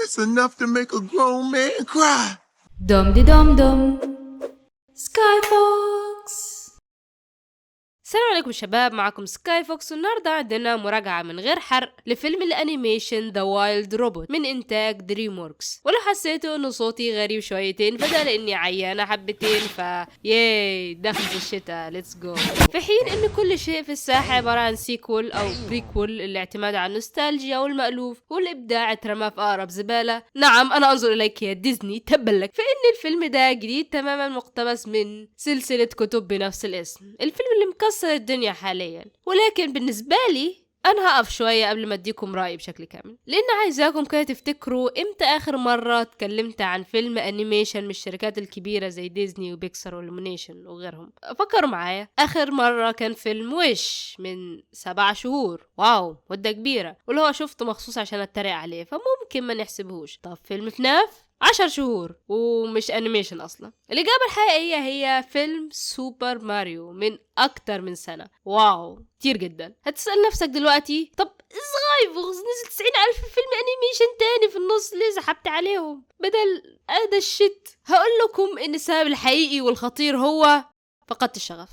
It's enough to make a grown man cry. دم دي دم دم سكاي فوكس. السلام عليكم شباب، معكم سكاي فوكس، والنهارده عندنا مراجعة من غير حرق لفيلم الانيميشن ذا وايلد روبوت من انتاج دريم ووركس. ولو حسيتوا انه صوتي غريب شويتين فده لاني عيانة حبتين، ياي دخلت الشتاء ليتس جو. في حين ان كل شيء في الساحة عبارة عن سيكول او بريكول، الاعتماد على النوستالجيا والمألوف والابداع اترمى في اقرب زبالة. نعم انا انظر اليك يا ديزني تبلك، فان الفيلم ده جديد تماما، مقتبس من سلسلة كتب بنفس الاسم، الفيلم اللي مكسر الدنيا حاليا. ولكن بالنسبة لي انا هقف شوية قبل ما اديكم رأيي بشكل كامل، لان عايزاكم كده تفتكروا امتى اخر مرة اتكلمت عن فيلم انيميشن من الشركات الكبيرة زي ديزني وبيكسار والمونيشن وغيرهم. فكروا معايا، اخر مرة كان فيلم ويش من 7 شهور، واو مدة كبيرة، واللي هو شفته مخصوص عشان اتريق عليه فممكن ما نحسبهوش. طب فيلم فناف 10 شهور ومش انيميشن اصلا. الاجابة الحقيقية هي فيلم سوبر ماريو من اكتر من سنة. واو كتير جدا. هتسأل نفسك دلوقتي طب ازاي نزل 90,000 فيلم انيميشن تاني في النص، ليه سحبت عليهم بدل هذا الشت؟ هقول لكم ان السبب الحقيقي والخطير هو فقدت الشغف.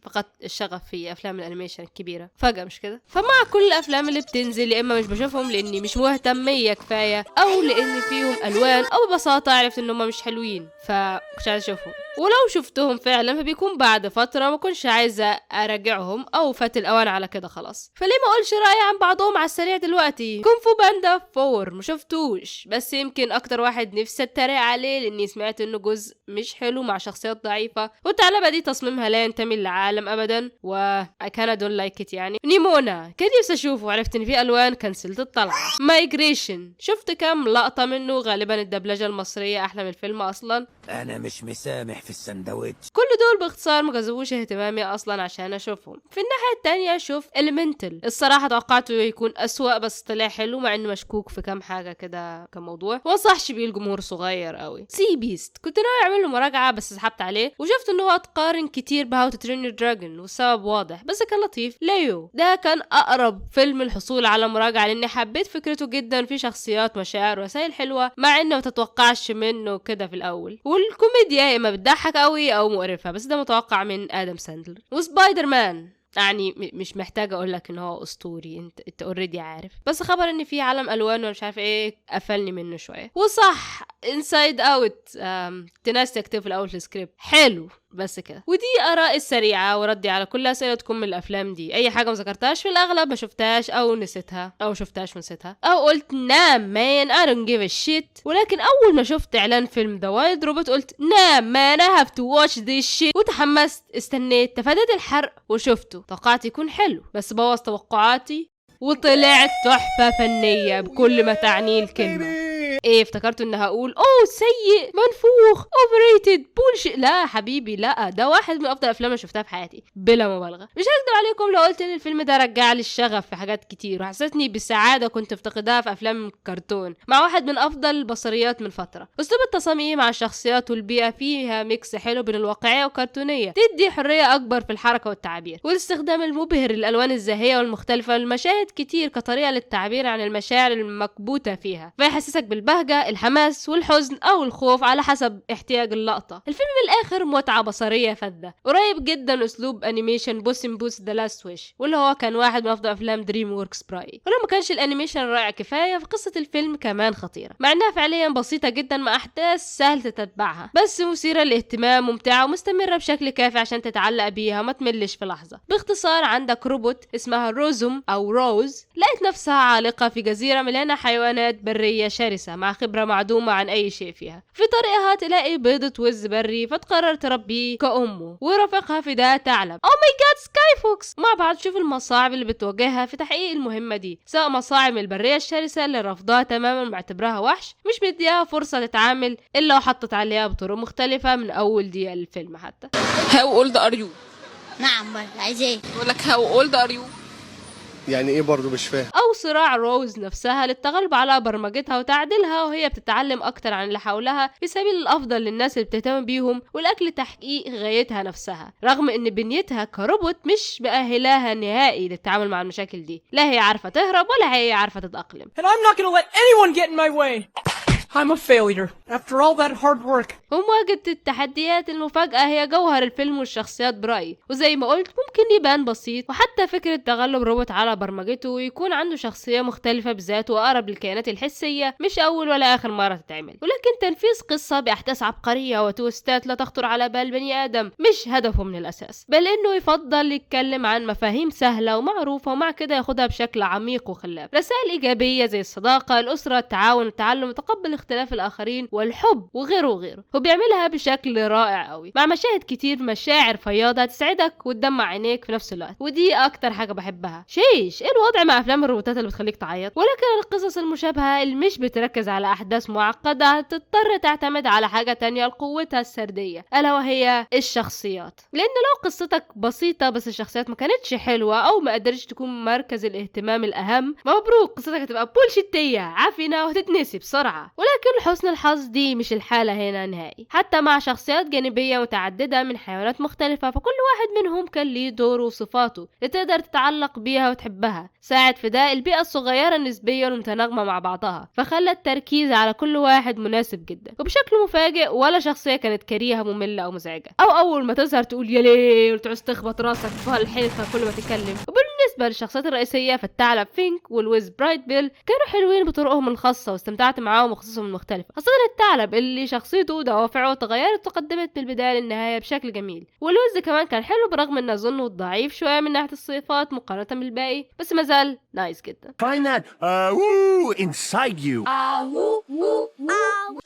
فقدت الشغف في افلام الانيميشن الكبيره فجاه، مش كده؟ فمع كل الافلام اللي بتنزل يا اما مش بشوفهم لاني مش مهتميه كفايه، او لان فيهم الوان، او ببساطه عرفت ان هم مش حلوين فمش عايزه اشوفهم. ولو شفتهم فعلا فبيكون بعد فتره ما كنتش عايزه اراجعهم، او فات الاوان على كده خلاص. فليه ما اقولش رايي عن بعضهم على السريع دلوقتي؟ كونغ فو باندا 4 ما شفتوش، بس يمكن اكتر واحد نفسي اتريق عليه لاني سمعت انه جزء مش حلو مع شخصيات ضعيفه، والثعلبه دي تصميمها لا ينتمي للعالم ابدا، و I kinda don't like it. يعني نيمونا كان نفسي اشوفه، عرفت ان في الوان كنسلت الطلعه. مايجريشن شفت كام لقطه منه، غالبا الدبلجه المصريه احلى من الفيلم اصلا. انا مش مسامح في السندوتش. كل دول باختصار ما جذبوش اهتمامي اصلا عشان اشوفهم. في الناحيه التانية شوف إليمنتال، الصراحه توقعته يكون اسوأ بس طلع حلو، مع انه مشكوك في كام حاجه كده كموضوع، وانصحش بيه الجمهور صغير قوي. سي بيست كنت ناوي اعمل له مراجعه بس سحبت عليه، وشفت انه هو اتقارن كتير بهاو تو ترين يور دراجون، والسبب واضح بس كان لطيف. ليو ده كان اقرب فيلم الحصول على مراجعه لاني حبيت فكرته جدا، في شخصيات مشاعر ورسائل حلوه، مع انه ما تتوقعش منه كده في الاول، والكوميديا يا اما بتضحك قوي او مقرفه، بس ده متوقع من ادم ساندلر. وسبايدر مان يعني مش محتاجه اقول لك ان هو اسطوري، انت اوريدي عارف، بس خبر ان في عالم الوان ومش عارف ايه قفلني منه شويه. وصح انسايد اوت ناس تكتب في الاول في السكريبت حلو، بس كده. ودي آراء السريعة وردي على كل أسئلتكم من الأفلام دي. أي حاجة ما ذكرتهاش في الأغلب ما شفتهاش أو نسيتها أو شفتهاش ونسيتها أو قلت نام مان I don't give a shit، ولكن أول ما شفت إعلان فيلم ذا وايلد روبوت قلت نام مان I have to watch this shit، وتحمست، استنيت، تفاديت الحرق وشفته. توقعت يكون حلو بس بوظ توقعاتي وطلعت تحفة فنية بكل ما تعنيه الكلمة. ايه افتكرت ان هقول اوه سيء منفوخ overrated bullshit، لا حبيبي لا، ده واحد من افضل الافلام اللي شفتها في حياتي بلا مبالغه. مش هكدب عليكم لو قلت ان الفيلم ده رجع لي الشغف في حاجات كتير، وحسسني بالسعاده كنت افتقدها في افلام كرتون، مع واحد من افضل البصريات من فتره. اسلوب التصاميم مع الشخصيات والبيئه فيها ميكس حلو بين الواقعيه والكرتونيه، تدي حريه اكبر في الحركه والتعبير، والاستخدام المبهر للالوان الزاهيه والمختلفه والمشاهد كتير كطريقه للتعبير عن المشاعر المكبوته فيها، فيحسسك بالبهجه، الحماس والحزن او الخوف على حسب احتياج اللقطه. الفيلم من الاخر متعه بصريه فذه، قريب جدا اسلوب انيميشن بوس ان بوس ذا لاست ويش، واللي هو كان واحد من افضل افلام دريم ووركس برايي. ولو ما كانش الانيميشن رائع كفايه فقصه الفيلم كمان خطيره، مع انها فعليا بسيطه جدا مع احداث سهل تتبعها، بس مثيره للاهتمام، ممتعه ومستمره بشكل كافي عشان تتعلق بيها وما تملش في لحظه. باختصار عندك روبوت اسمها روزوم او روز، لقت نفسها عالقه في جزيره مليانه حيوانات بريه شرسه مع خبره معدومه عن اي شيء فيها. في طريقها تلاقي بيضة وز بري فتقرر تربيه كأمه، ورافقها في ده ثعلب. او ماي جاد سكاي فوكس. مع بعض شوف المصاعب اللي بتواجهها في تحقيق المهمة دي، سواء مصاعب البرية الشرسة اللي رفضها تماما معتبرها وحش مش مديها فرصة تتعامل الا وحطت عليها بطرق مختلفة من اول دقيقة الفيلم حتى. How old are you؟ نعم برضه عايز ايه؟ بقول لك how old are you؟ يعني ايه برضو مش فاهم؟ او صراع روز نفسها للتغلب على برمجتها وتعديلها وهي بتتعلم اكتر عن اللي حولها في سبيل الافضل للناس اللي بتهتم بيهم والاكل تحقيق غايتها نفسها، رغم ان بنيتها كروبوت مش مؤهلاها نهائي للتعامل مع المشاكل دي، لا هي عارفه تهرب ولا هي عارفه تتاقلم. And I'm not gonna let anyone get in my way. I'm a failure after all that hard work. ومواجهة التحديات المفاجأة هي جوهر الفيلم والشخصيات برأيي، وزي ما قلت ممكن يبان بسيط، وحتى فكرة تغلب روبوت على برمجته ويكون عنده شخصية مختلفة بذاته وأقرب للكائنات الحسية مش أول ولا آخر مرة تتعمل، ولكن تنفيذ قصة بأحداث عبقرية وتويستات لا تخطر على بال بني آدم مش هدفه من الأساس، بل إنه يفضل يتكلم عن مفاهيم سهلة ومعروفة ومع كده ياخدها بشكل عميق وخلاف، رسائل إيجابية زي الصداقة، الأسرة، التعاون، التعلم، تقبل اختلاف الآخرين والحب وغيره وغيره، وبيعملها بشكل رائع قوي مع مشاهد كتير مشاعر فياضة تسعدك وتدمع عينيك في نفس الوقت، ودي أكتر حاجة بحبها. شيش إيه الوضع مع أفلام الروبوتات اللي بتخليك تعيط؟ ولكن القصص المشابهة اللي مش بتركز على أحداث معقدة تضطر تعتمد على حاجة تانية لقوتها السردية، ألا وهي الشخصيات، لأن لو قصتك بسيطة بس الشخصيات ما كانتش حلوة أو ما قدرتش تكون مركز الاهتمام الأهم، مبروك قصتك هتبقى بولشيتية عفنة وهتتنسي بسرعة. ولكن لحسن الحظ دي مش الحالة هنا نهائي، حتى مع شخصيات جانبية متعددة من حيوانات مختلفة، فكل واحد منهم كان ليه دوره وصفاته اللي تقدر تتعلق بيها وتحبها، ساعد في ده البيئة الصغيرة نسبيا ومتناغمة مع بعضها، فخلى التركيز على كل واحد مناسب جدا وبشكل مفاجئ، ولا شخصية كانت كريهة مملة أو مزعجة أو أول ما تظهر تقول يا ليه وتعوز تخبط راسك في الحيطة كل ما تتكلم. وبالنسبة للشخصيات الرئيسية فالثعلب فينك والويز برايت بيل كانوا حلوين بطرقهم الخاصة واستمتعت معاهم وخصوصهم المختلفة، خاصة الثعلب اللي شخصيته ودوافعه تغيرت وتقدمت من البداية للنهاية بشكل جميل، والوز كمان كان حلو برغم انه اظنه ضعيف شوية من ناحية الصفات مقارنة بالباقي، بس مازال نايس جدا. Find that woo inside you.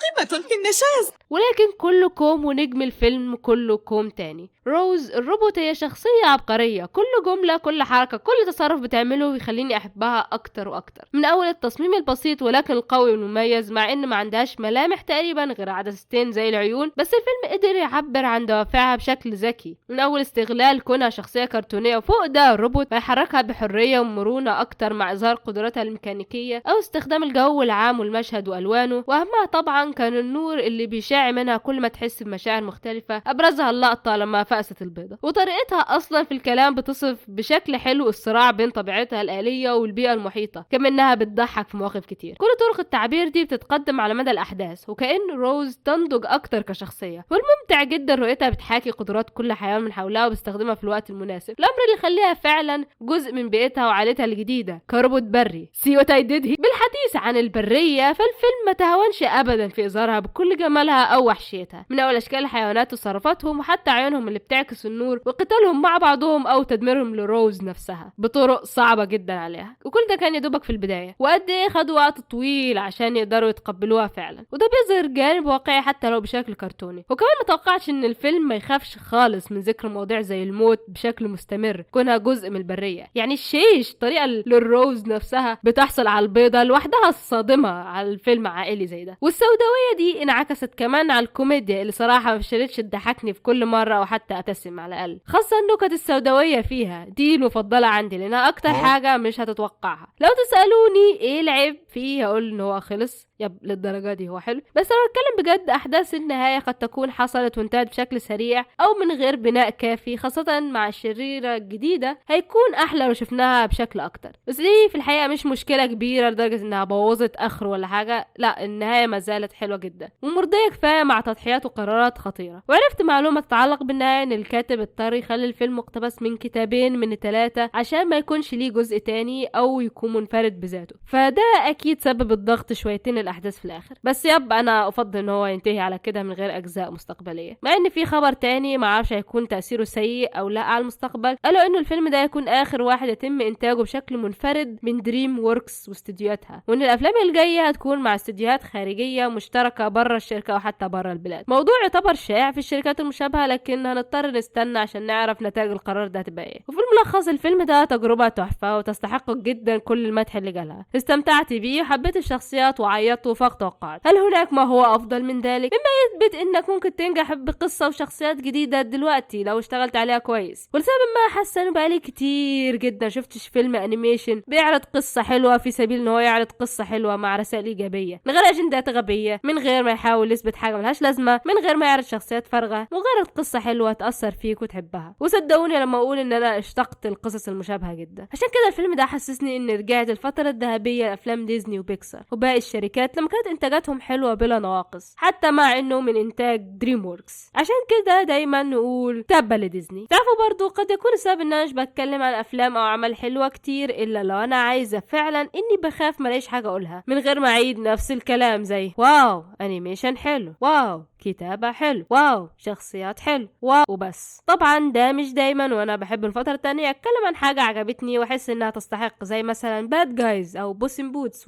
قمة في النشاز. ولكن كله كوم ونجم الفيلم كله كوم تاني. روز الروبوت هي شخصية عبقرية، كل جملة كل حركة كل تصرف بتعمله بيخليني أحبها أكتر وأكتر، من أول التصميم البسيط ولكن القوي والمميز مع إن ما عندهاش ملامح تقريبا غير عدستين زي العيون، بس الفيلم قدر يعبر عن دوافعها بشكل ذكي، من أول استغلال كونها شخصية كرتونية وفوق ده الروبوت بيحركها بحرية ومرونة أكتر مع إظهار قدراتها الميكانيكية أو استخدام الجو العام والمشهد وألوانه، وأهمها طبعا كان النور اللي بيشع منها كل ما تحس بمشاعر مختلفة، أبرزها اللقطة لما فقست البيضة، وطريقتها أصلا في الكلام بتصف بشكل حلو الصراع بين طبيعتها الآلية والبيئة المحيطة، كما إنها بتضحك في مواقف كتير. كل طرق التعبير دي بتتقدم على مدى الأحداث وكأن روز تنضج أكتر كشخصية، والممتع جدا رؤيتها بتحاكي قدرات كل حيوان من حولها وبتستخدمها في الوقت المناسب، الأمر اللي يخليها فعلا جزء من بيئتها وعائلتها الجديدة كروبوت بري. See what I did here؟ بالحديث عن البرية فالفيلم ما تهاونش أبدا في إظهارها بكل جمالها أو وحشيتها، من أول أشكال الحيوانات وتصرفاتهم وحتى عيونهم اللي بتعكس النور وقتالهم مع بعضهم أو تدميرهم لروز نفسها بطرق صعبة جدا عليها، وكل ده كان يدوبك في البداية، وقد إيه خدوا وقت طويل عشان يقدروا يتقبلوها فعلا، وده بيظهر جانب واقعي حتى لو بشكل كرتوني. وكمان متوقعش إن الفيلم ما يخافش خالص من ذكر مواضيع زي الموت بشكل مستمر كونها جزء من البرية، يعني الشيش طريقة للروز نفسها بتحصل على البيضة لوحدها الصادمة على الفيلم عائلي زي ده، والسوداوية دي انعكست كمان على الكوميديا اللي صراحة ما فشلتش تضحكني في كل مرة أو حتى أبتسم على الأقل، خاصة النكت السوداوية فيها دي المفضلة عندي لأنها أكتر حاجة مش هتتوقعها. لو تسألوني إيه العيب فيه هقول إن هو خلص للدرجة دي هو حلو، بس لو اتكلم بجد أحداث النهاية قد تكون حصلت وانتهت بشكل سريع أو من غير بناء كافي، خاصة مع الشريرة الجديدة هيكون أحلى لو شفناها بشكل أكتر، بس دي في الحقيقة مش مشكلة كبيرة لدرجة إنها بوظت آخر ولا حاجة، لا النهاية ما زالت حلوة جدا ومرضية كفاية مع تضحيات وقرارات خطيرة. وعرفت معلومة تتعلق بالنهاية إن الكاتب اضطر يخلي الفيلم مقتبس من كتابين من 3 عشان ما يكونش ليه جزء تاني أو يكون منفرد بذاته، فده أكيد سبب الضغط شويتين الأحداث في الآخر، بس أنا أفضل إن هو ينتهي على كده من غير أجزاء مستقبلية، مع إن في خبر تاني ما عارفش هيكون تأثيره سيء أو لا على المستقبل، قالوا إنه الفيلم ده يكون آخر واحد يتم إنتاجه بشكل منفرد من دريم ووركس واستديوهاتها، وإن الأفلام الجاية هتكون مع استديوهات خارجية مشتركة بره الشركة أو حتى بره البلاد. موضوع يعتبر شائع في الشركات المشابهة لكن هنضطر ونضطر نستنى عشان نعرف نتائج القرار ده هتبقى ايه. وفي الملخص الفيلم ده تجربة تحفة وتستحق جدا كل المدح اللي جالها. استمتعت بيه وحبيت الشخصيات وعيطت وفاق توقعات. هل هناك ما هو افضل من ذلك؟ مما يثبت انك ممكن تنجح بقصة وشخصيات جديدة دلوقتي لو اشتغلت عليها كويس. ولسبب ما حاسة انه بقالي كتير جدا شفتش فيلم انيميشن بيعرض قصة حلوة في سبيل ان هو يعرض قصة حلوة مع رسائل ايجابية من غير اجندات غبية، من غير ما يحاول يثبت حاجة ملهاش لازمة، من غير ما يعرض شخصيات فارغة، مجرد قصة حلوة تأثر فيك وتحبها. وصدقوني لما اقول ان انا اشتقت القصص المشابهة جدا. عشان كده الفيلم ده حسسني اني رجعت الفترة الذهبية لافلام ديزني وبيكسار وباقي الشركات لما كانت انتاجاتهم حلوة بلا نواقص، حتى مع انه من انتاج دريم ووركس. عشان كده دايما نقول تبا لديزني. تعرفوا برضو قد يكون السبب ان انا مش بتكلم عن افلام او اعمال حلوة كتير الا لو انا عايزة فعلا اني بخاف ملاقيش حاجة اقولها من غير ما اعيد نفس الكلام زي واو انيميشن حلو، واو كتابة حلو، واو شخصيات حلو، واو وبس. طبعا ده مش دايما، وانا بحب الفترة التانية اتكلم عن حاجة عجبتني واحس انها تستحق، زي مثلا باد جايز او بوس ان بوتس.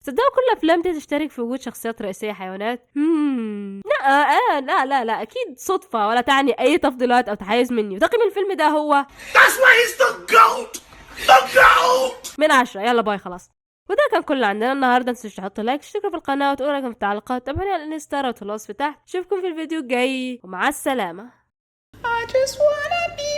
صدقوا كل الافلام دي تشترك في وجود شخصيات رئيسية حيوانات؟ لا اكيد صدفة ولا تعني اي تفضيلات او تحيز مني. وتقييم الفيلم ده هو That's why he's the GOAT! The GOAT! من 10. يلا باي خلاص. وده كان كله عندنا النهارده. متنسوش تحطوا لايك، تشتركوا في القناه وتقولوا رايكم في التعليقات. تابعوني على الانستا وفي الوصف تحت. اشوفكم في الفيديو الجاي ومع السلامه. I just wanna be